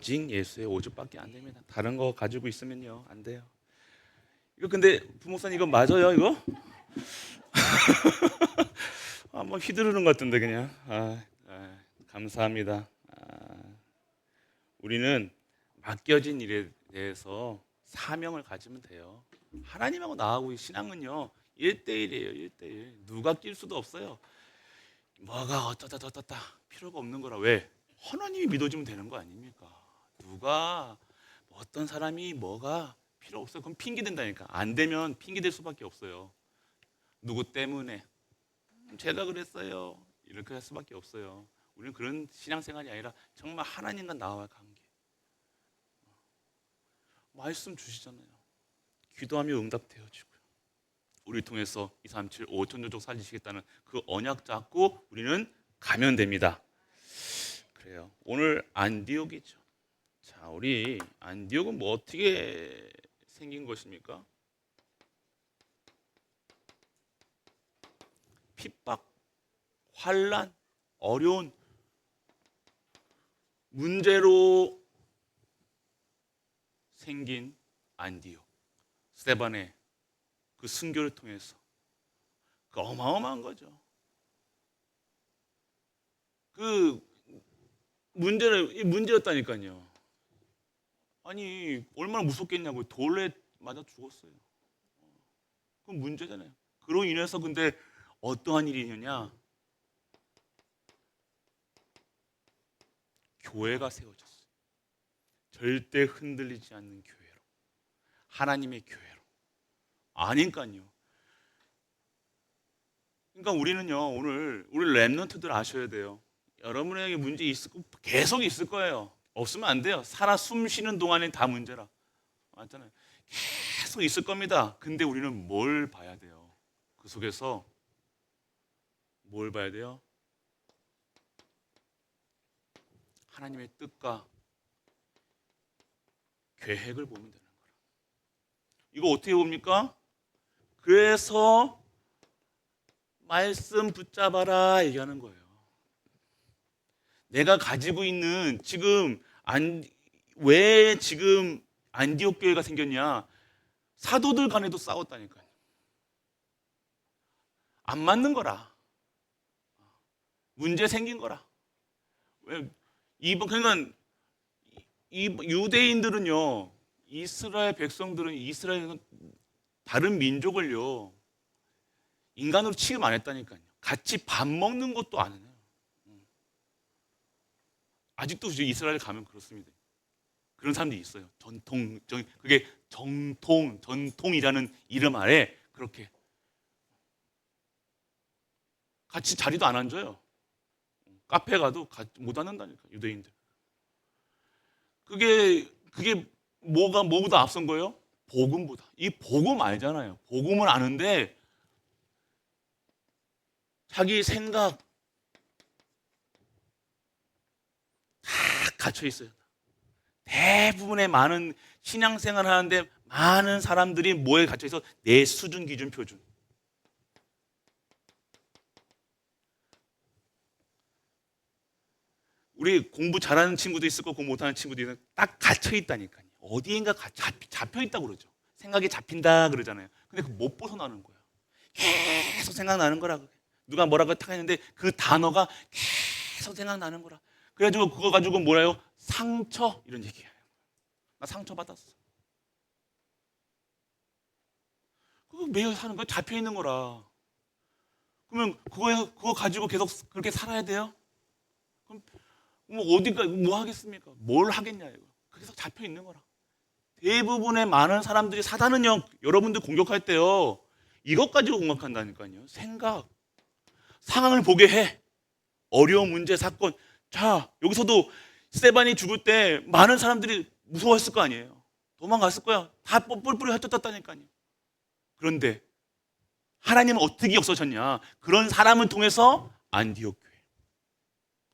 오직 예수의 오죽밖에 안 됩니다. 다른 거 가지고 있으면요 안 돼요. 이거 근데 부목사님 이거 맞아요 이거? 뭐 휘두르는 것 같은데 그냥. 감사합니다. 우리는 맡겨진 일에 대해서 사명을 가지면 돼요. 하나님하고 나하고 신앙은요 1대1이에요. 1대1. 누가 낄 수도 없어요. 뭐가 어쩌다 필요가 없는 거라. 왜? 하나님이 믿어주면 되는 거 아닙니까? 누가 어떤 사람이 뭐가 필요 없어요. 그럼 핑계 된다니까. 안 되면 핑계 댈 수밖에 없어요. 누구 때문에? 제가 그랬어요. 이렇게 할 수밖에 없어요. 우리는 그런 신앙생활이 아니라 정말 하나님과 나와의 관계. 말씀 주시잖아요. 기도하며 응답되어지고요. 우리를 통해서 237 5천조족 살리시겠다는 그 언약 잡고 우리는 가면 됩니다. 그래요. 오늘 안디옥이죠. 자, 우리 안디옥은 뭐 어떻게 생긴 것입니까? 핍박, 환란, 어려운 문제로 생긴 안디옥. 스데반의 그 순교를 통해서 그 어마어마한 거죠. 그 문제였다니까요. 아니 얼마나 무섭겠냐고. 돌에 맞아 죽었어요. 그건 문제잖아요. 그로 인해서 근데 어떠한 일이 있느냐? 교회가 세워졌어요. 절대 흔들리지 않는 교회로, 하나님의 교회로. 아니까요. 그러니까 우리는요 오늘 우리 랩런트들 아셔야 돼요. 여러분에게 문제 있을 거 계속 있을 거예요. 없으면 안 돼요. 살아 숨 쉬는 동안에 다 문제라. 맞잖아요. 계속 있을 겁니다. 근데 우리는 뭘 봐야 돼요? 그 속에서 뭘 봐야 돼요? 하나님의 뜻과 계획을 보면 되는 거라. 이거 어떻게 봅니까? 그래서 말씀 붙잡아라 얘기하는 거예요. 내가 가지고 있는 지금 왜 지금 안디옥 교회가 생겼냐? 사도들 간에도 싸웠다니까요. 안 맞는 거라. 문제 생긴 거라. 왜 그러니까 이 유대인들은요, 이스라엘 백성들은 이스라엘 다른 민족을요 인간으로 취급 안 했다니까요. 같이 밥 먹는 것도 안 해요. 아직도 이스라엘 가면 그렇습니다. 그런 사람들이 있어요. 그게 전통이라는 이름 아래 그렇게 같이 자리도 안 앉아요. 카페 가도 못 앉는다니까 유대인들. 그게 뭐보다 앞선 거예요? 복음보다. 이 복음 알잖아요. 복음은 아는데 자기 생각 다 갇혀 있어요. 대부분의 많은 신앙생활 하는데 많은 사람들이 뭐에 갇혀 있어? 내 수준, 기준, 표준. 우리 공부 잘하는 친구도 있을 거고 공부 못하는 친구도 있고 딱 갇혀 있다니까요. 어디인가 잡혀 있다고 그러죠. 생각이 잡힌다 그러잖아요. 근데 그 못 벗어나는 거야. 계속 생각나는 거라. 누가 뭐라고 딱 했는데 그 단어가 계속 생각나는 거라. 그래가지고 그거 가지고 뭐라요? 상처 이런 얘기예요. 나 상처 받았어. 그거 매일 사는 거 잡혀 있는 거라. 그러면 그거 가지고 계속 그렇게 살아야 돼요? 그럼 뭐 어디가 뭐 하겠습니까? 뭘 하겠냐 이거. 계속 잡혀 있는 거라. 대부분의 많은 사람들이 사단은요 여러분들 공격할 때요 이것 가지고 공격한다니까요. 생각, 상황을 보게 해. 어려운 문제, 사건. 자 여기서도 스데반이 죽을 때 많은 사람들이 무서워했을 거 아니에요. 도망갔을 거야. 다 뿔뿔이 흩어졌다니까요. 그런데 하나님은 어떻게 역사하셨냐? 그런 사람을 통해서 안디옥 교회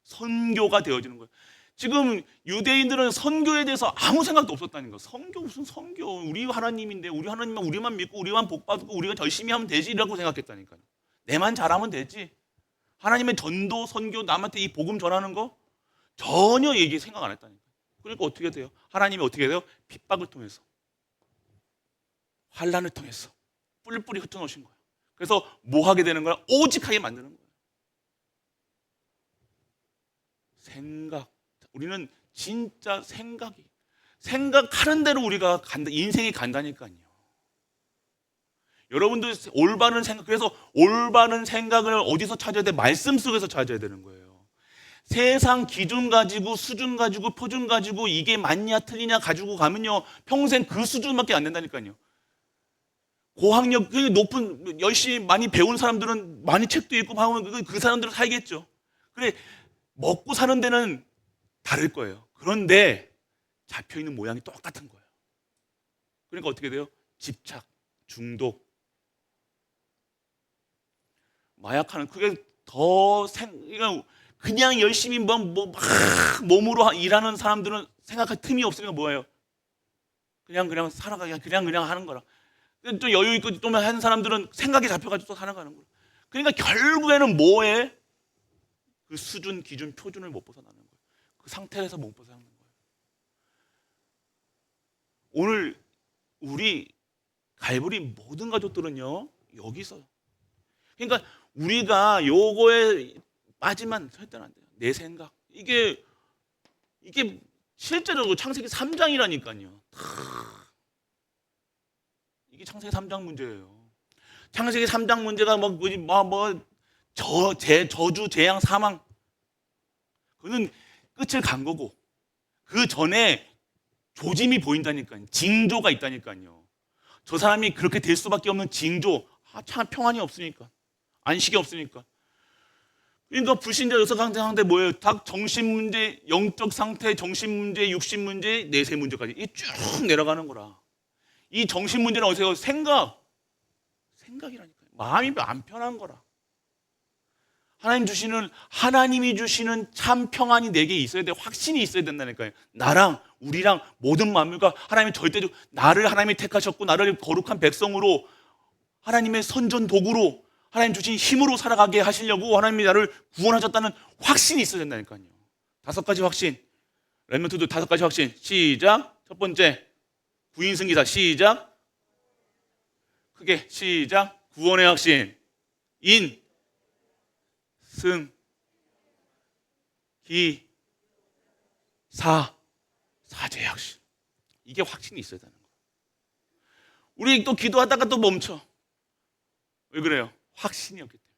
선교가 되어지는 거예요. 지금 유대인들은 선교에 대해서 아무 생각도 없었다는 거. 선교 무슨 선교? 우리 하나님인데 우리 하나님만 우리만 믿고 우리만 복 받고 우리가 열심히 하면 되지라고 생각했다니까요. 내만 잘하면 되지. 하나님의 전도 선교 남한테 이 복음 전하는 거 전혀 얘기 생각 안 했다니까요. 그러니까 어떻게 돼요? 하나님이 어떻게 돼요? 핍박을 통해서, 환난을 통해서 뿔뿔이 흩어놓으신 거예요. 그래서 뭐 하게 되는 거야? 오직하게 만드는 거예요. 생각. 우리는 진짜 생각하는 대로 우리가 간다, 인생이 간다니까요. 여러분들 올바른 생각, 그래서 올바른 생각을 어디서 찾아야 돼? 말씀 속에서 찾아야 되는 거예요. 세상 기준 가지고, 수준 가지고, 표준 가지고 이게 맞냐 틀리냐 가지고 가면요, 평생 그 수준밖에 안 된다니까요. 고학력 높은, 열심히 많이 배운 사람들은 많이 책도 읽고 하면 그 사람들은 살겠죠. 그래, 먹고 사는 데는 다를 거예요. 그런데 잡혀있는 모양이 똑같은 거예요. 그러니까 어떻게 돼요? 집착, 중독. 마약하는, 그게 더 그냥 열심히 막 몸으로 일하는 사람들은 생각할 틈이 없으니까 뭐예요? 그냥 살아가게, 그냥 하는 거라. 좀 여유 있고 좀 하는 사람들은 생각이 잡혀가지고 또 살아가는 거예요. 그러니까 결국에는 뭐에? 그 수준, 기준, 표준을 못 벗어나는 거예요. 그 상태에서 못 벗어나는 거예요. 오늘 우리 갈보리 모든 가족들은요, 여기서. 그러니까 우리가 요거에 빠지면 절대 안 돼요. 내 생각. 이게 실제로 창세기 3장이라니까요. 이게 창세기 3장 문제예요. 창세기 3장 문제가 저주, 재앙, 사망. 그는 끝을 간 거고, 그 전에 조짐이 보인다니까요. 징조가 있다니까요. 저 사람이 그렇게 될 수밖에 없는 징조. 참 평안이 없으니까, 안식이 없으니까. 그러니까 불신자 여섯 상태 뭐예요? 다 정신 문제, 영적 상태, 정신 문제, 육신 문제, 내세 문제까지 이 쭉 내려가는 거라. 이 정신 문제는 어디서? 생각이라니까요. 마음이 안 편한 거라. 하나님이 주시는 참 평안이 내게 있어야 돼. 확신이 있어야 된다니까요. 나랑, 우리랑, 모든 만물과 하나님이 절대로 나를 하나님이 택하셨고, 나를 거룩한 백성으로, 하나님의 선전 도구로, 하나님 주신 힘으로 살아가게 하시려고 하나님이 나를 구원하셨다는 확신이 있어야 된다니까요. 5가지 확신. 렘넌트도 5가지 확신. 시작. 첫 번째, 구인승기사. 시작. 크게 시작. 구원의 확신. 인, 승, 기, 사제의 확신. 이게 확신이 있어야 되는 거예요. 우리 또 기도하다가 또 멈춰. 왜 그래요? 확신이 없기 때문에.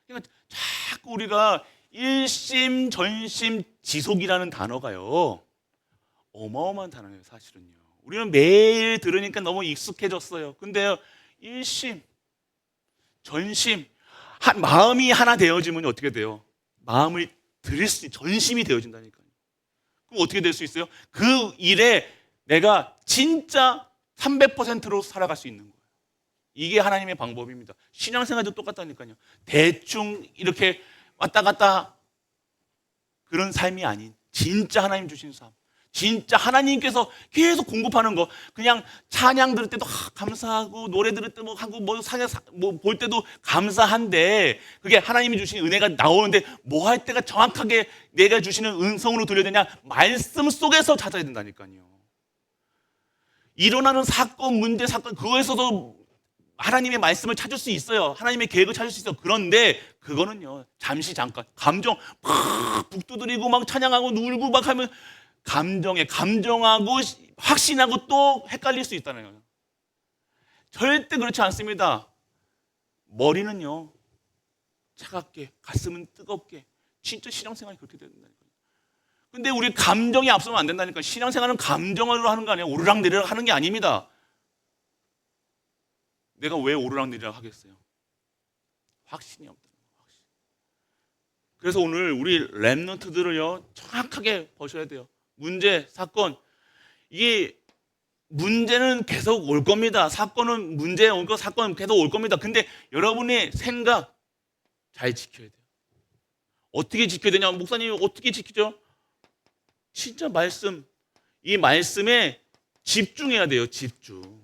그러니까 자꾸 우리가 일심, 전심, 지속이라는 단어가요, 어마어마한 단어예요, 사실은요. 우리는 매일 들으니까 너무 익숙해졌어요. 근데요, 일심, 전심, 마음이 하나 되어지면 어떻게 돼요? 마음을 드릴 수 있는 전심이 되어진다니까요. 그럼 어떻게 될 수 있어요? 그 일에 내가 진짜 300%로 살아갈 수 있는 거예요. 이게 하나님의 방법입니다. 신앙생활도 똑같다니까요. 대충 이렇게 왔다 갔다 그런 삶이 아닌 진짜 하나님 주신 삶, 진짜 하나님께서 계속 공급하는 거. 그냥 찬양 들을 때도 감사하고, 노래 들을 때 하고, 볼 때도 감사한데, 그게 하나님이 주신 은혜가 나오는데 뭐 할 때가 정확하게 내가 주시는 음성으로 들려야 되냐? 말씀 속에서 찾아야 된다니까요. 일어나는 사건, 문제, 사건, 그거에서도 하나님의 말씀을 찾을 수 있어요. 하나님의 계획을 찾을 수 있어요. 그런데 그거는요, 잠시 잠깐 감정 막 북 두드리고 막 찬양하고 울고 막 하면 감정하고 확신하고 또 헷갈릴 수 있다는 거예요. 절대 그렇지 않습니다. 머리는요, 차갑게, 가슴은 뜨겁게. 진짜 신앙생활이 그렇게 된다니까요. 근데 우리 감정이 앞서면 안 된다니까. 신앙생활은 감정으로 하는 거 아니에요. 오르락내리락 하는 게 아닙니다. 내가 왜 오르락내리락 하겠어요? 확신이 없다는 거예요. 확신. 그래서 오늘 우리 렘넌트들을요, 정확하게 보셔야 돼요. 문제, 사건. 이게 문제는 계속 올 겁니다. 사건은 문제 올 거, 사건은 계속 올 겁니다. 근데 여러분의 생각 잘 지켜야 돼요. 어떻게 지켜야 되냐? 목사님 어떻게 지키죠? 진짜 말씀, 이 말씀에 집중해야 돼요. 집중.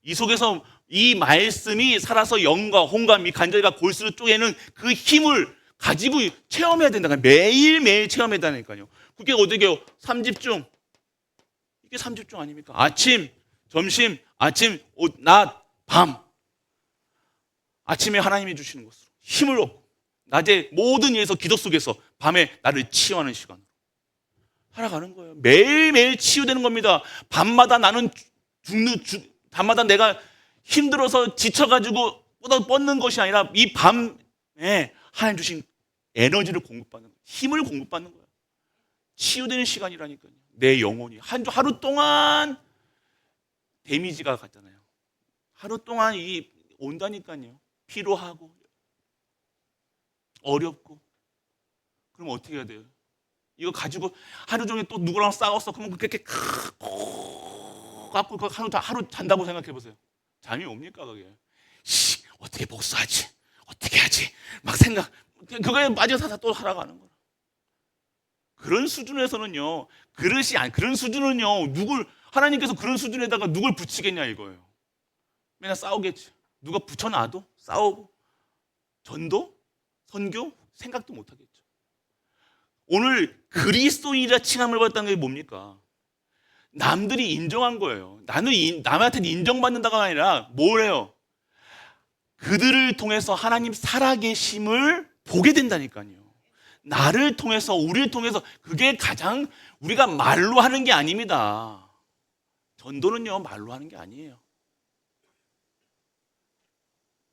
이 속에서 이 말씀이 살아서 영과 홍과 미 간절과 골수를 쪼개는 그 힘을, 가지고 체험해야 된다. 매일매일 체험해야 되니까요. 그게 어떻게요? 3집중. 이게 3집중 아닙니까? 아침, 점심, 아침, 낮, 밤. 아침에 하나님이 주시는 것으로 힘을 얻고, 낮에 모든 일에서 기도 속에서 밤에 나를 치유하는 시간으로 살아가는 거예요. 매일매일 치유되는 겁니다. 밤마다 나는 밤마다 내가 힘들어서 지쳐가지고 뻗는 것이 아니라 이 밤에 하나님 주신 에너지를 공급받는 거예요. 힘을 공급받는 거예요. 치유되는 시간이라니까요. 내 영혼이 하루 동안 데미지가 갔잖아요. 하루 동안 이 온다니까요. 피로하고 어렵고. 그럼 어떻게 해야 돼요? 이거 가지고 하루 종일 또 누구랑 싸웠어. 그러면 그렇게 갖고 하루 잔다고 생각해 보세요. 잠이 옵니까 그게? 어떻게 복수하지? 어떻게 하지? 막 그거에 빠져서 또 살아가는 거야. 그런 수준에서는요. 그런 수준은요. 하나님께서 그런 수준에다가 누굴 붙이겠냐 이거예요. 맨날 싸우겠지. 누가 붙여놔도 싸우고 전도, 선교 생각도 못 하겠죠. 오늘 그리스도인이라 칭함을 받았다는 게 뭡니까? 남들이 인정한 거예요. 나는 남한테 인정받는다가 아니라 뭐래요? 그들을 통해서 하나님 살아계심을 보게 된다니까요. 나를 통해서, 우리를 통해서. 그게 가장 우리가 말로 하는 게 아닙니다. 전도는요 말로 하는 게 아니에요.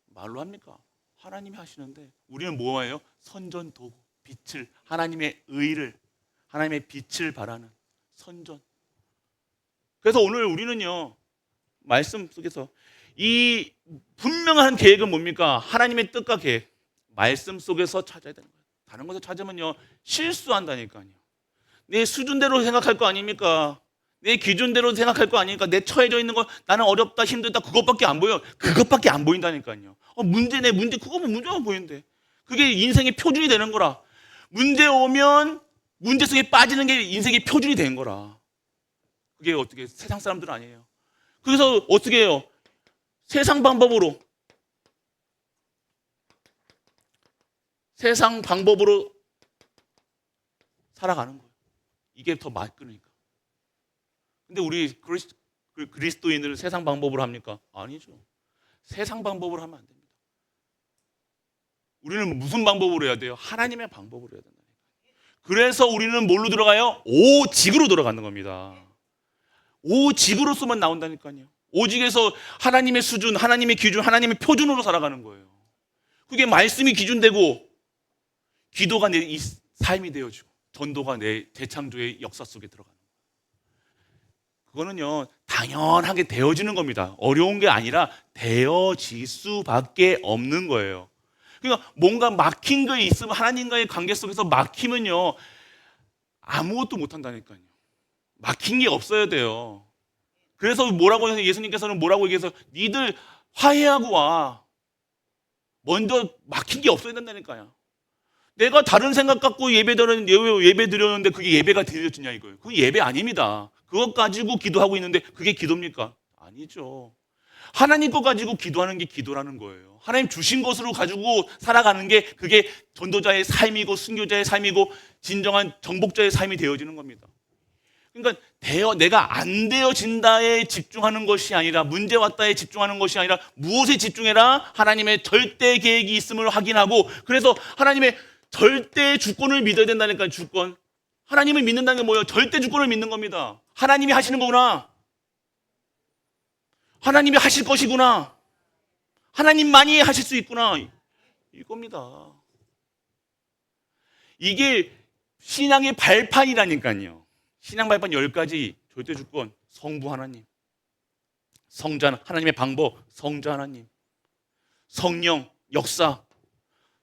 말로 합니까? 하나님이 하시는데 우리는 뭐예요? 선전 도구, 빛을, 하나님의 의를, 하나님의 빛을 바라는 선전. 그래서 오늘 우리는요 말씀 속에서 이 분명한 계획은 뭡니까? 하나님의 뜻과 계획, 말씀 속에서 찾아야 되는 거예요. 다른 곳에 찾으면요 실수한다니까요. 내 수준대로 생각할 거 아닙니까? 내 기준대로 생각할 거 아닙니까? 내 처해져 있는 거, 나는 어렵다, 힘들다, 그것밖에 안 보여. 그것밖에 안 보인다니까요. 내 문제, 그거면 문제만 보이는데. 그게 인생의 표준이 되는 거라. 문제 오면 문제 속에 빠지는 게 인생의 표준이 된 거라. 그게 어떻게 세상 사람들은 아니에요. 그래서 어떻게 해요? 세상 방법으로 살아가는 거예요. 이게 더 맞으니까. 근데 우리 그리스도인들은 세상 방법으로 합니까? 아니죠. 세상 방법으로 하면 안 됩니다. 우리는 무슨 방법으로 해야 돼요? 하나님의 방법으로 해야 된다. 그래서 우리는 뭘로 들어가요? 오직으로 들어가는 겁니다. 오직으로서만 나온다니까요. 오직에서 하나님의 수준, 하나님의 기준, 하나님의 표준으로 살아가는 거예요. 그게 말씀이 기준되고 기도가 내 삶이 되어지고 전도가 내 재창조의 역사 속에 들어가는 거예요. 그거는요 당연하게 되어지는 겁니다. 어려운 게 아니라 되어질 수밖에 없는 거예요. 그러니까 뭔가 막힌 게 있으면, 하나님과의 관계 속에서 막히면요 아무것도 못한다니까요. 막힌 게 없어야 돼요. 그래서 뭐라고 해서 예수님께서는 뭐라고 얘기해서 니들 화해하고 와. 먼저 막힌 게 없어야 된다니까요. 내가 다른 생각 갖고 예배 드렸는데 그게 예배가 드려지냐 이거예요. 그건 예배 아닙니다. 그것 가지고 기도하고 있는데 그게 기도입니까? 아니죠. 하나님 거 가지고 기도하는 게 기도라는 거예요. 하나님 주신 것으로 가지고 살아가는 게 그게 전도자의 삶이고 순교자의 삶이고 진정한 정복자의 삶이 되어지는 겁니다. 그러니까 내가 안 되어진다에 집중하는 것이 아니라, 문제 왔다에 집중하는 것이 아니라 무엇에 집중해라? 하나님의 절대 계획이 있음을 확인하고, 그래서 하나님의 절대 주권을 믿어야 된다니까요. 주권. 하나님을 믿는다는 게 뭐예요? 절대 주권을 믿는 겁니다. 하나님이 하시는 거구나. 하나님이 하실 것이구나. 하나님만이 하실 수 있구나. 이겁니다. 이게 신앙의 발판이라니까요. 신앙 발판 10가지 절대 주권. 성부 하나님, 성자 하나님의 방법, 성자 하나님, 성령 역사,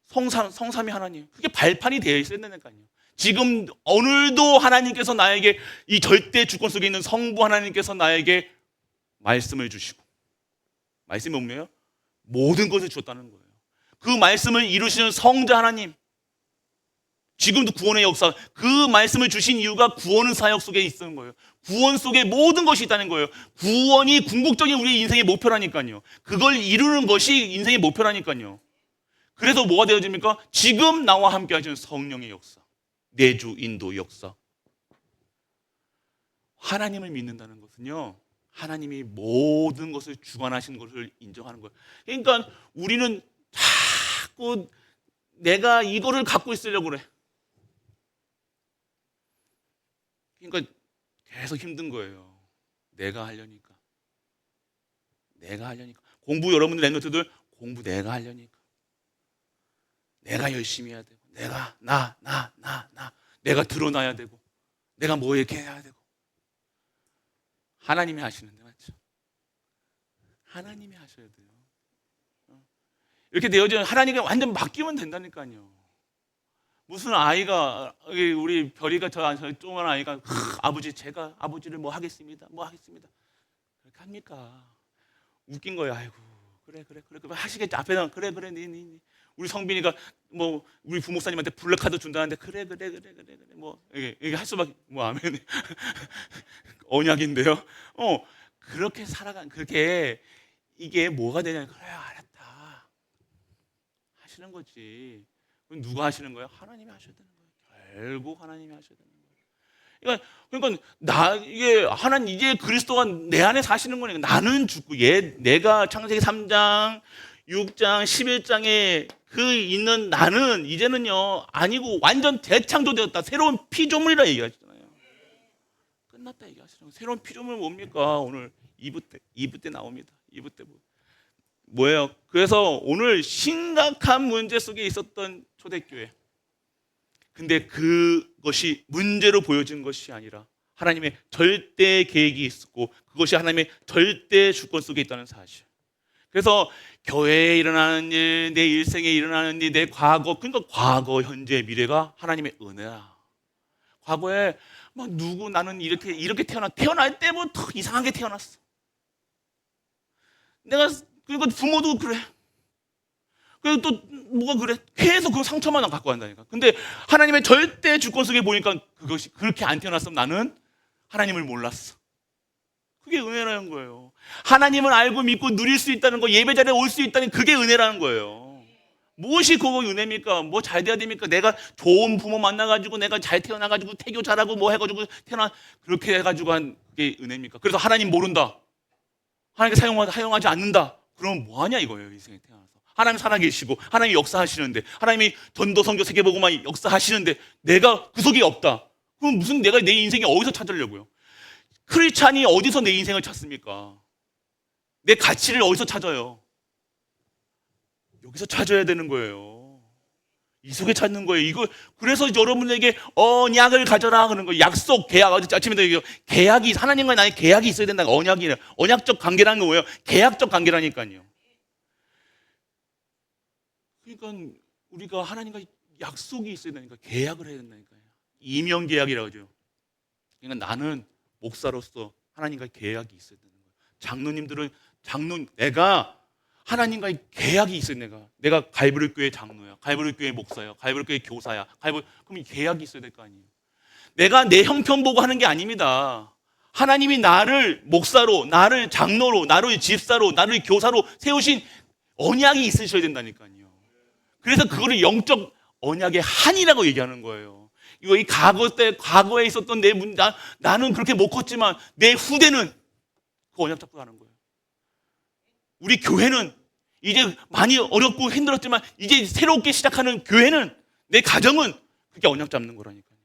성삼위 하나님. 그게 발판이 되어 있어야 된다니까요. 지금 오늘도 하나님께서 나에게 이 절대 주권 속에 있는 성부 하나님께서 나에게 말씀을 주시고, 말씀이 뭐예요? 모든 것을 주었다는 거예요. 그 말씀을 이루시는 성자 하나님, 지금도 구원의 역사, 그 말씀을 주신 이유가 구원의 사역 속에 있는 거예요. 구원 속에 모든 것이 있다는 거예요. 구원이 궁극적인 우리 인생의 목표라니까요. 그걸 이루는 것이 인생의 목표라니까요. 그래서 뭐가 되어집니까? 지금 나와 함께 하시는 성령의 역사, 내주 인도 역사. 하나님을 믿는다는 것은요, 하나님이 모든 것을 주관하시는 것을 인정하는 거예요. 그러니까 우리는 자꾸 내가 이거를 갖고 있으려고 그래. 그러니까 계속 힘든 거예요. 내가 하려니까. 공부 여러분들 랩노트들 공부 내가 하려니까. 내가 열심히 해야 되고, 내가 드러나야 되고, 내가 뭐 이렇게 해야 되고. 하나님이 하시는데, 맞죠? 하나님이 하셔야 돼요. 이렇게 되어지면 하나님께 완전 맡기면 된다니까요. 무슨 아이가, 우리 별이가 저 조그만 아이가, 아버지, 제가 아버지를 뭐 하겠습니다. 그렇게 합니까? 웃긴 거예요. 아이고, 그래. 하시겠지. 앞에다, 그래. 우리 성빈이가 뭐, 우리 부목사님한테 블랙카드 준다는데, 그래. 뭐, 이게 할 수밖에, 뭐, 아멘. 언약인데요. 그렇게 그렇게, 이게 뭐가 되냐. 그래, 알았다. 하시는 거지. 그럼 누가 하시는 거예요? 하나님이 하셔야 되는 거예요. 결국 하나님이 하셔야 되는 거예요. 그러니까 이제 그리스도가 내 안에 사시는 거니까 나는 죽고 내가 창세기 3장, 6장, 11장에 그 있는 나는 이제는요 아니고 완전 재창조되었다. 새로운 피조물이라 얘기하시잖아요. 끝났다 얘기하시잖아요. 새로운 피조물 뭡니까? 오늘 2부 때 나옵니다. 2부 때 뭐예요? 그래서 오늘 심각한 문제 속에 있었던 초대교회. 근데 그것이 문제로 보여진 것이 아니라 하나님의 절대 계획이 있었고 그것이 하나님의 절대 주권 속에 있다는 사실. 그래서 교회에 일어나는 일, 내 일생에 일어나는 일, 내 과거, 그러니까 과거, 현재, 미래가 하나님의 은혜야. 과거에 막 나는 이렇게 태어날 때부터 이상하게 태어났어. 그러니까 부모도 그래. 그리고 또 뭐가 그래? 계속 그 상처만 갖고 간다니까. 근데 하나님의 절대 주권 속에 보니까 그것이 그렇게 안 태어났으면 나는 하나님을 몰랐어. 그게 은혜라는 거예요. 하나님을 알고 믿고 누릴 수 있다는 거, 예배 자리에 올 수 있다는 그게 은혜라는 거예요. 무엇이 그거 은혜입니까? 뭐 잘 돼야 됩니까? 내가 좋은 부모 만나가지고 내가 잘 태어나가지고 태교 잘하고 뭐 해가지고 그렇게 해가지고 한 그게 은혜입니까? 그래서 하나님 모른다. 하나님께 사용하지 않는다. 그럼 뭐하냐 이거예요. 인생에 태어나서 하나님 살아계시고 하나님이 역사하시는데 하나님이 전도 선교 세계복음만 역사하시는데 내가 구속이 없다. 그럼 무슨 내가 내 인생에 어디서 찾으려고요? 크리스찬이 어디서 내 인생을 찾습니까? 내 가치를 어디서 찾아요? 여기서 찾아야 되는 거예요. 이 속에 찾는 거예요. 이거 그래서 여러분에게 언약을 가져라 하는 거예요. 약속, 계약. 아침에 계약이 하나님과 나의 계약이 있어야 된다. 언약적 관계라는 게 뭐예요? 계약적 관계라니까요. 그러니까 우리가 하나님과 약속이 있어야 되니까 계약을 해야 된다니까요. 이명 계약이라고 하죠. 그러니까 나는 목사로서 하나님과 계약이 있어야 되는 거예요. 장로님들은 내가 하나님과의 계약이 있어요. 내가 갈보리 교회 장로야, 갈보리 교회 목사야, 갈보리 교회 교사야. 그럼 계약이 있어야 될 거 아니에요. 내가 내 형편 보고 하는 게 아닙니다. 하나님이 나를 목사로, 나를 장로로, 나를 집사로, 나를 교사로 세우신 언약이 있으셔야 된다니까요. 그래서 그거를 영적 언약의 한이라고 얘기하는 거예요. 이 과거에 있었던 나는 그렇게 못 컸지만 내 후대는 그 언약 잡고 가는 거예요. 우리 교회는 이제 많이 어렵고 힘들었지만 이제 새롭게 시작하는 교회는 내 가정은 그게 언약 잡는 거라니까요.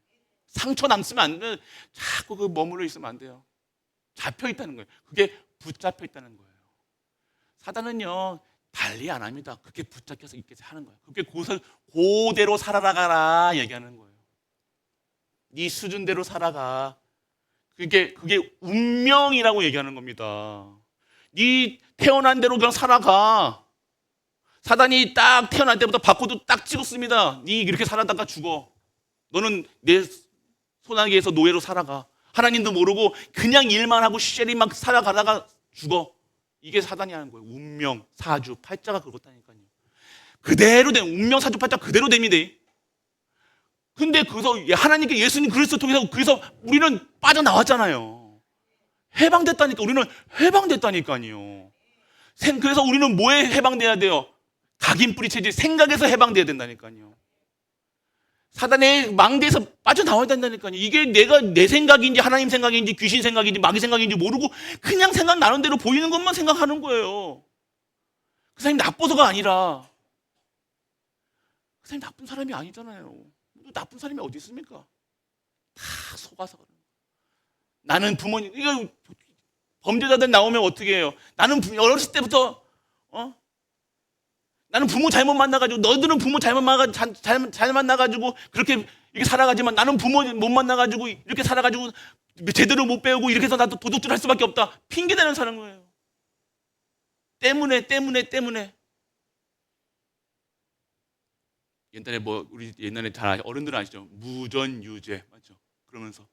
상처 남으면 안 돼. 자꾸 머물러 있으면 안 돼요. 잡혀 있다는 거예요. 그게 붙잡혀 있다는 거예요. 사단은요 달리 안 합니다. 그렇게 붙잡혀서 있게 하는 거예요. 그렇게 그대로 살아가라 얘기하는 거예요. 네 수준대로 살아가. 그게 운명이라고 얘기하는 겁니다. 네 태어난 대로 그냥 살아가. 사단이 딱 태어날 때부터 바코드 딱 찍었습니다. 네 이렇게 살아다가 죽어. 너는 내 소나기에서 노예로 살아가. 하나님도 모르고 그냥 일만 하고 쉐리 막 살아가다가 죽어. 이게 사단이 하는 거예요. 운명, 사주, 팔자가 그렇다니까요. 그대로 된 운명, 사주, 팔자 그대로 됩니다. 근데 그래서 하나님께 예수님 그리스도 통해서 그래서 우리는 빠져나왔잖아요. 해방됐다니까. 우리는 해방됐다니까요. 그래서 우리는 뭐에 해방돼야 돼요? 각인 뿌리 체질, 생각에서 해방돼야 된다니까요. 사단의 망대에서 빠져나와야 된다니까요. 이게 내가 내 생각인지 하나님 생각인지 귀신 생각인지 마귀 생각인지 모르고 그냥 생각나는 대로 보이는 것만 생각하는 거예요. 그 사람이 나빠서가 아니라 그 사람이 나쁜 사람이 아니잖아요. 나쁜 사람이 어디 있습니까? 다 속아서 그래요. 나는 부모님, 이거 범죄자들 나오면 어떻게 해요? 나는 어렸을 때부터 나는 부모 잘못 만나가지고, 너희들은 부모 잘 만나가지고 그렇게 이렇게 살아가지만 나는 부모 못 만나가지고 이렇게 살아가지고 제대로 못 배우고 이렇게 해서 나도 도둑질 할 수밖에 없다. 핑계대는 사는 거예요. 때문에. 옛날에 우리 옛날에 잘 어른들은 아시죠? 무전유죄 맞죠? 그러면서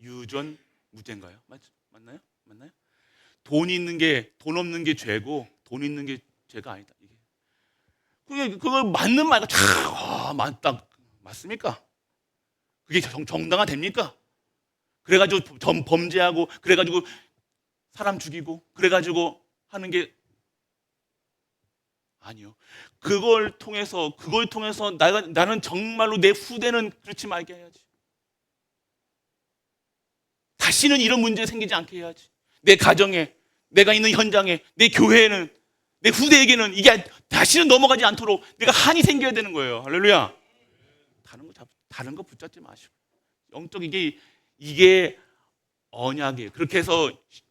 유전무죄인가요? 맞나요? 돈 없는 게 죄고 돈 있는 게 죄가 아니다. 그걸 맞는 말과 맞습니까? 그게 정당화 됩니까? 그래가지고 범죄하고 그래가지고 사람 죽이고 그래가지고 하는 게 아니요. 그걸 통해서 나는 정말로 내 후대는 그렇지 말게 해야지. 다시는 이런 문제 생기지 않게 해야지. 내 가정에, 내가 있는 현장에, 내 교회에는, 내 후대에게는 이게 다시는 넘어가지 않도록 내가 한이 생겨야 되는 거예요. 할렐루야. 다른 거 붙잡지 마시고. 영적 이게 언약이에요. 그렇게 해서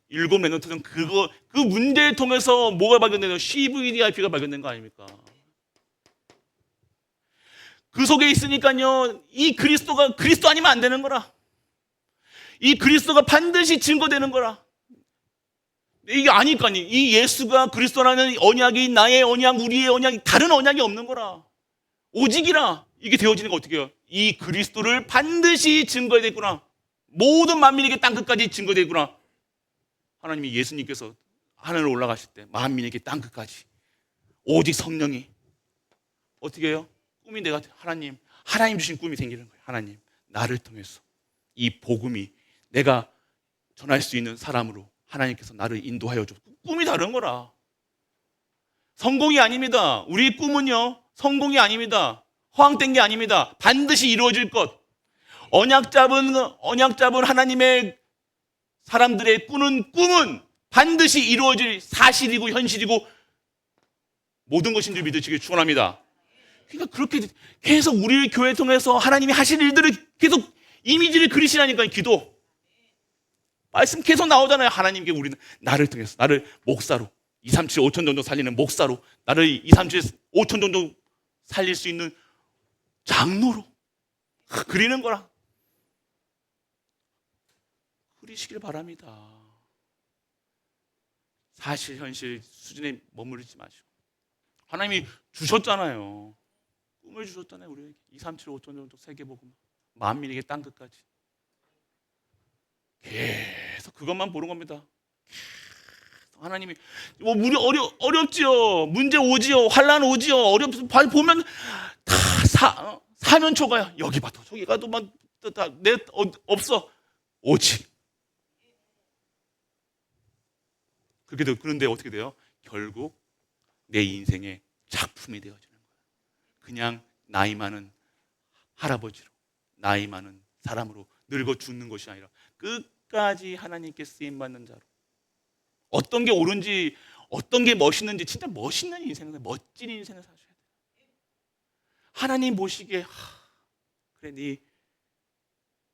7 랩넌트는 그 문제를 통해서 뭐가 발견되나요? CVDIP가 발견된 거 아닙니까? 그 속에 있으니까요, 이 그리스도가 그리스도 아니면 안 되는 거라. 이 그리스도가 반드시 증거되는 거라. 이게 아니까요. 이 예수가 그리스도라는 언약이 나의 언약, 우리의 언약이 다른 언약이 없는 거라. 오직이라. 이게 되어지는 거 어떻게 해요? 이 그리스도를 반드시 증거해야 되구나. 모든 만민에게 땅끝까지 증거되구나. 하나님이 예수님께서 하늘로 올라가실 때 만민에게 땅끝까지 오직 성령이 어떻게 해요? 꿈이 하나님 주신 꿈이 생기는 거예요. 하나님, 나를 통해서 이 복음이 내가 전할 수 있는 사람으로 하나님께서 나를 인도하여 줘. 꿈이 다른 거라. 성공이 아닙니다. 우리의 꿈은요, 성공이 아닙니다. 허황된 게 아닙니다. 반드시 이루어질 것. 언약 잡은 하나님의 사람들의 꾸는 꿈은 반드시 이루어질 사실이고 현실이고 모든 것인 줄 믿으시길 축원합니다. 그러니까 그렇게 계속 우리 교회 통해서 하나님이 하실 일들을 계속 이미지를 그리시라니까요. 기도 말씀 계속 나오잖아요. 하나님께 우리는 나를 통해서 나를 목사로 237 5천 정도 살리는 목사로 나를 237 5천 정도 살릴 수 있는 장로로 그리는 거라. 그리시길 바랍니다. 사실 현실 수준에 머무르지 마시고 하나님이 주셨잖아요. 꿈을 주셨잖아요. 우리에게 237 5천 정도 세계복음 만민에게 땅끝까지 계속 그것만 보는 겁니다. 하나님이 우리 어렵지요. 문제 오지요. 환난 오지요. 보면 다 사면초가요. 여기 봐도 저기 가도 내 없어. 오직 그런데 어떻게 돼요? 결국 내 인생의 작품이 되어지는 거예요. 그냥 나이 많은 할아버지로, 나이 많은 사람으로 늙어 죽는 것이 아니라 끝까지 하나님께 쓰임 받는 자로. 어떤 게 옳은지, 어떤 게 멋있는지 진짜 멋있는 인생을, 멋진 인생을 사셔야 돼요. 하나님 보시기에 그래,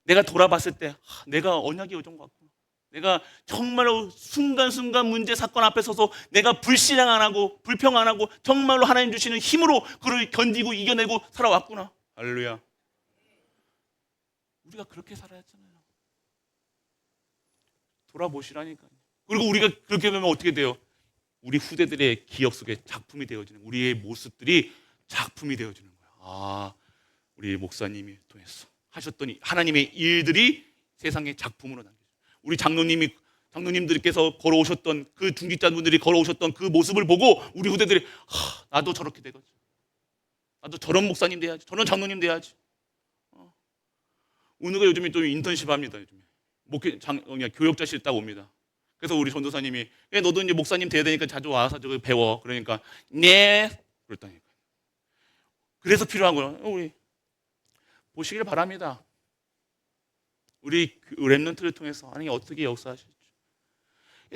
내가 돌아봤을 때 내가 언약이 요정 같구나. 내가 정말로 순간순간 문제 사건 앞에 서서 내가 불신앙 안 하고 불평 안 하고 정말로 하나님 주시는 힘으로 그를 견디고 이겨내고 살아왔구나. 할렐루야. 우리가 그렇게 살아야 했잖아요. 돌아보시라니까요. 그리고 우리가 그렇게 되면 어떻게 돼요? 우리 후대들의 기억 속에 작품이 되어지는, 우리의 모습들이 작품이 되어지는 거야. 우리 목사님이 통해서 하셨더니 하나님의 일들이 세상의 작품으로 남겨져요. 우리 장로님들께서 걸어오셨던 그 중직자분들이 걸어오셨던 그 모습을 보고 우리 후대들이 나도 저렇게 되겠지. 나도 저런 목사님 돼야지. 저런 장로님 돼야지. 은우가 요즘에 또 인턴십 합니다. 요즘에 교역자실 딱 옵니다. 그래서 우리 전도사님이 너도 이제 목사님 돼야 되니까 자주 와서 저거 배워. 그러니까 네 그렇다니까. 그래서 필요한 거예요. 우리 보시길 바랍니다. 우리 렘넌트를 통해서 하나님이 어떻게 역사하실지.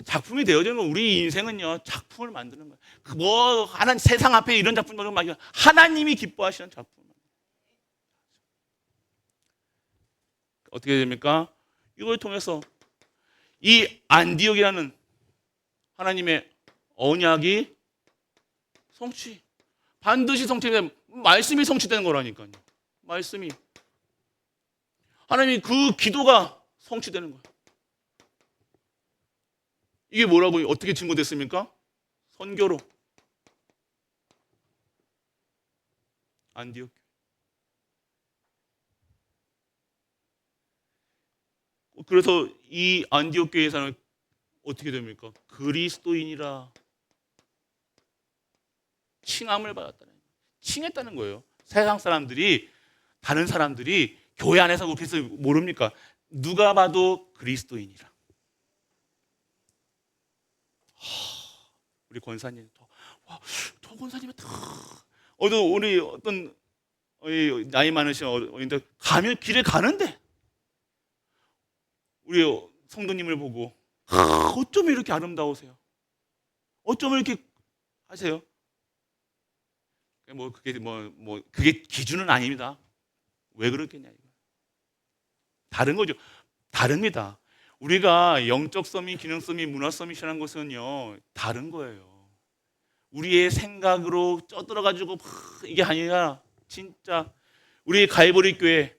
작품이 되어지는 건 우리 인생은요 작품을 만드는 거예요. 뭐 하나님 세상 앞에 이런 작품을 막 하나님이 기뻐하시는 작품. 어떻게 됩니까? 이걸 통해서 이 안디옥이라는 하나님의 언약이 반드시 성취되는, 말씀이 성취되는 거라니까요. 말씀이 하나님이 그 기도가 성취되는 거예요. 이게 뭐라고 어떻게 증거됐습니까? 선교로 안디옥. 그래서 이 안디옥 교회에서는 어떻게 됩니까? 그리스도인이라 칭함을 받았다는 거예요. 칭했다는 거예요. 세상 사람들이, 다른 사람들이 교회 안에서 그렇게 해서 모릅니까? 누가 봐도 그리스도인이라. 우리 권사님, 저 권사님은 우리 어떤 나이 많으신 어린데 가면 길에 가는데 우리 성도님을 보고 어쩜 이렇게 아름다우세요? 어쩜 이렇게 하세요? 그게 기준은 아닙니다. 왜 그렇겠냐 이거. 다른 거죠. 다릅니다. 우리가 영적 서밋, 기능 서밋, 문화 서밋이라는 것은요 다른 거예요. 우리의 생각으로 쪄들어가지고 이게 아니라 진짜 우리 갈보리 교회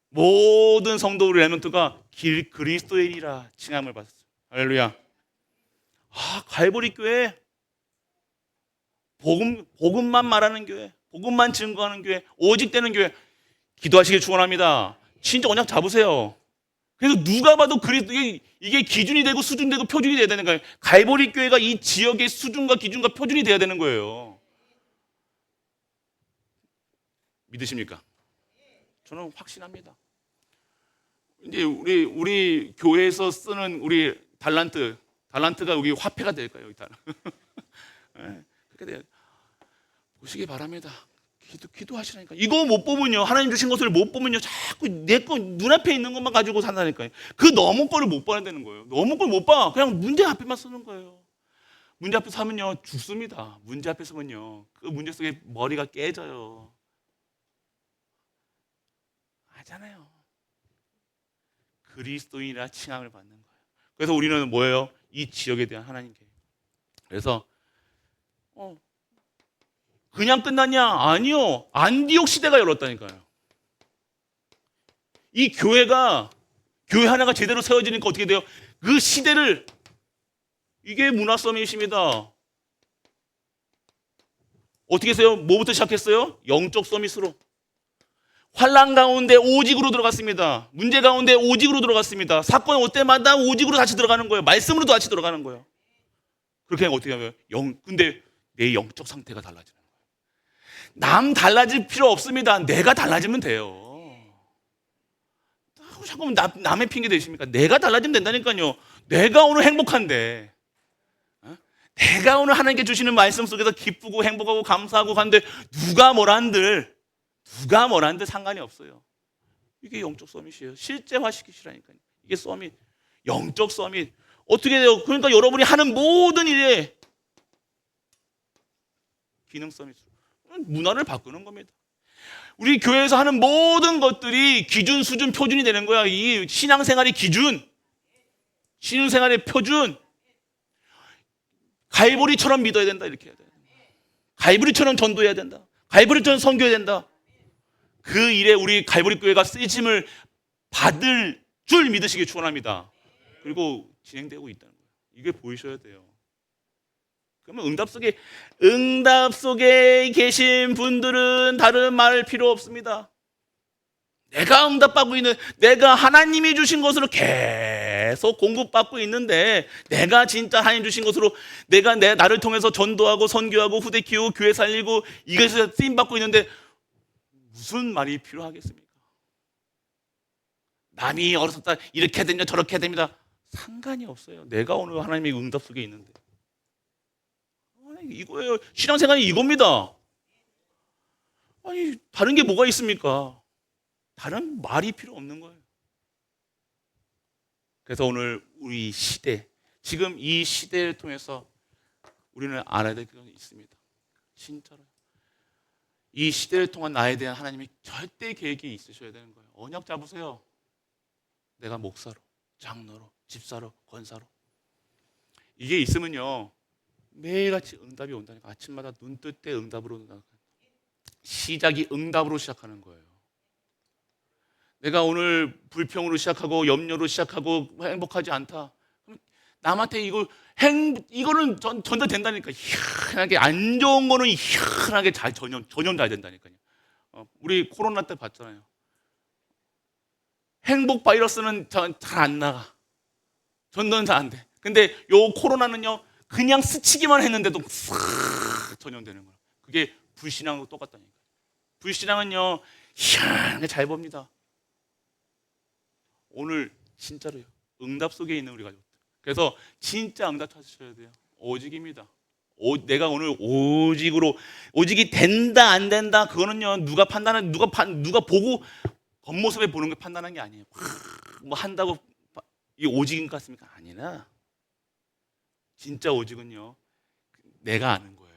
모든 성도 우리 렘넌트가 그리스도인이라 칭함을 받았어요. 할렐루야. 갈보리 교회 복음만 말하는 교회, 복음만 증거하는 교회, 오직 되는 교회. 기도하시길 축원합니다. 진짜 언약 잡으세요. 그래서 누가 봐도 이게 기준이 되고 수준되고 표준이 돼야 되는 거예요. 갈보리 교회가 이 지역의 수준과 기준과 표준이 돼야 되는 거예요. 믿으십니까? 저는 확신합니다. 이제 우리 교회에서 쓰는 우리 달란트가 여기 화폐가 될 거예요. 네, 그렇게 돼요. 보시기 바랍니다. 기도하시라니까. 이거 못 보면요, 하나님 주신 것을 못 보면요, 자꾸 내 거 눈앞에 있는 것만 가지고 산다니까요. 그 너무 거를 못 봐야 되는 거예요. 너무 걸 못 봐. 그냥 문제 앞에만 쓰는 거예요. 문제 앞에 서면요 죽습니다. 문제 앞에 서면요 그 문제 속에 머리가 깨져요. 알잖아요. 그리스도인이라 칭함을 받는 거예요. 그래서 우리는 뭐예요? 이 지역에 대한 하나님께. 그래서 그냥 끝났냐? 아니요. 안디옥 시대가 열었다니까요. 이 교회 하나가 제대로 세워지니까 어떻게 돼요? 그 시대를, 이게 문화 서밋입니다. 어떻게 해서요? 뭐부터 시작했어요? 영적 서밋으로. 환난 가운데 오직으로 들어갔습니다. 문제 가운데 오직으로 들어갔습니다. 사건 올 때마다 오직으로 다시 들어가는 거예요. 말씀으로도 같이 들어가는 거예요. 그렇게 하면 어떻게 하면 근데 내 영적 상태가 달라지는 거예요. 남 달라질 필요 없습니다. 내가 달라지면 돼요. 자꾸 남의 핑계 대십니까? 내가 달라지면 된다니까요. 내가 오늘 행복한데, 내가 오늘 하나님께 주시는 말씀 속에서 기쁘고 행복하고 감사하고 가는데 누가 뭐란들 상관이 없어요. 이게 영적 서밋이에요. 실제화시키시라니까요. 이게 서밋, 영적 서밋. 어떻게 돼요? 그러니까 여러분이 하는 모든 일에 기능 서밋, 문화를 바꾸는 겁니다. 우리 교회에서 하는 모든 것들이 기준, 수준, 표준이 되는 거야. 이 신앙생활의 기준, 신앙생활의 표준. 갈보리처럼 믿어야 된다, 이렇게 해야 돼. 갈보리처럼 전도해야 된다. 갈보리처럼 선교해야 된다. 그 일에 우리 갈보리 교회가 쓰임을 받을 줄 믿으시기 축원합니다. 그리고 진행되고 있다는 거예요. 이게 보이셔야 돼요. 그러면 응답 속에 계신 분들은 다른 말 필요 없습니다. 내가 응답받고 있는, 내가 하나님이 주신 것으로 계속 공급받고 있는데, 내가 진짜 하나님 주신 것으로 나를 통해서 전도하고 선교하고 후대 키우고 교회 살리고 이것에서 쓰임 받고 있는데 무슨 말이 필요하겠습니까? 남이 어렸다 이렇게 됩니다, 저렇게 됩니다. 상관이 없어요. 내가 오늘 하나님의 응답 속에 있는데. 이거예요. 신앙생활이 이겁니다. 아니 다른 게 뭐가 있습니까? 다른 말이 필요 없는 거예요. 그래서 오늘 우리 시대, 지금 이 시대를 통해서 우리는 알아야 될 것이 있습니다. 진짜로. 이 시대를 통한 나에 대한 하나님의 절대 계획이 있으셔야 되는 거예요. 언약 잡으세요. 내가 목사로, 장로로, 집사로, 권사로. 이게 있으면요. 매일같이 응답이 온다니까. 아침마다 눈 뜰 때 응답으로 시작이 응답으로 시작하는 거예요. 내가 오늘 불평으로 시작하고 염려로 시작하고 행복하지 않다. 남한테 이거는 전달된다니까. 희한하게 안 좋은 거는 희한하게 잘 전염 잘 된다니까요. 우리 코로나 때 봤잖아요. 행복 바이러스는 잘 안 나가. 전도는 잘 안 돼. 근데 요 코로나는요. 그냥 스치기만 했는데도 싹 전염되는 거예요. 그게 불신앙하고 똑같다니까요. 불신앙은요. 희한하게 잘 봅니다. 오늘 진짜로요. 응답 속에 있는 우리 가족. 그래서 진짜 응답 찾으셔야 돼요. 오직입니다. 내가 오늘 오직이 된다 안 된다 그거는요 누가 보고 겉모습에 보는 게 판단하는 게 아니에요. 뭐 한다고 이 오직인 것 같습니까? 아니나 진짜 오직은요 내가 아는 거예요.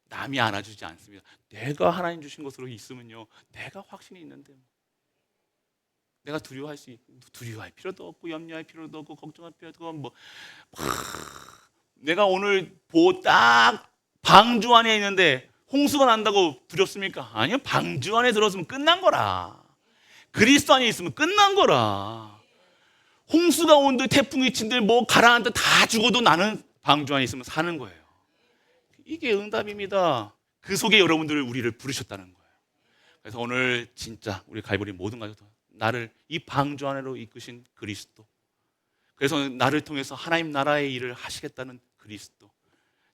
남이 안아주지 않습니다. 내가 하나님 주신 것으로 있으면요 내가 확신이 있는데 내가 두려워할 필요도 없고 염려할 필요도 없고 걱정할 필요도 없고 내가 오늘 딱 방주 안에 있는데 홍수가 난다고 두렵습니까? 아니요. 방주 안에 들어서면 끝난 거라. 그리스도 안에 있으면 끝난 거라. 홍수가 온들 태풍이 친들 뭐 가라앉아 다 죽어도 나는 방주 안에 있으면 사는 거예요. 이게 응답입니다. 그 속에 우리를 부르셨다는 거예요. 그래서 오늘 진짜 우리 갈보리 모든 가족들 나를 이 방주 안으로 이끄신 그리스도, 그래서 나를 통해서 하나님 나라의 일을 하시겠다는 그리스도,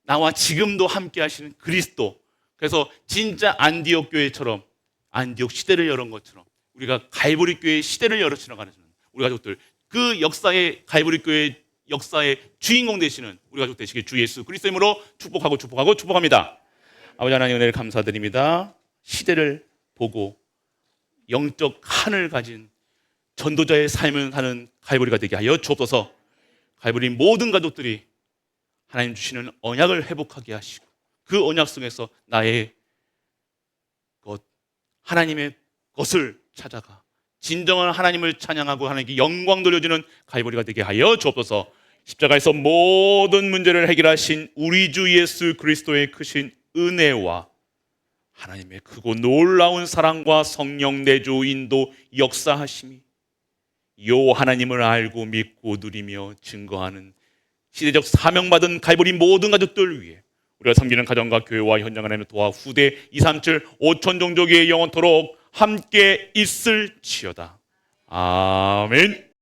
나와 지금도 함께 하시는 그리스도. 그래서 진짜 안디옥 교회처럼 안디옥 시대를 열은 것처럼 우리가 갈보리 교회의 시대를 열어나가는 우리 가족들, 그 역사의 갈보리 교회 역사의 주인공 되시는 우리 가족 되시길 주 예수 그리스도 이름으로 축복합니다. 아버지 하나님 은혜를 감사드립니다. 시대를 보고 영적 한을 가진 전도자의 삶을 사는 갈보리가 되게 하여 주옵소서. 갈보리 모든 가족들이 하나님 주시는 언약을 회복하게 하시고 그 언약 속에서 나의 것, 하나님의 것을 찾아가 진정한 하나님을 찬양하고 하나님께 영광 돌려주는 갈보리가 되게 하여 주옵소서. 십자가에서 모든 문제를 해결하신 우리 주 예수 그리스도의 크신 은혜와 하나님의 크고 놀라운 사랑과 성령 내주 인도 역사하심이 요 하나님을 알고 믿고 누리며 증거하는 시대적 사명받은 갈보리 모든 가족들 위해 우리가 섬기는 가정과 교회와 현장 하나님의 도와 후대 237 5천 종족의 영원토록 함께 있을지어다. 아멘.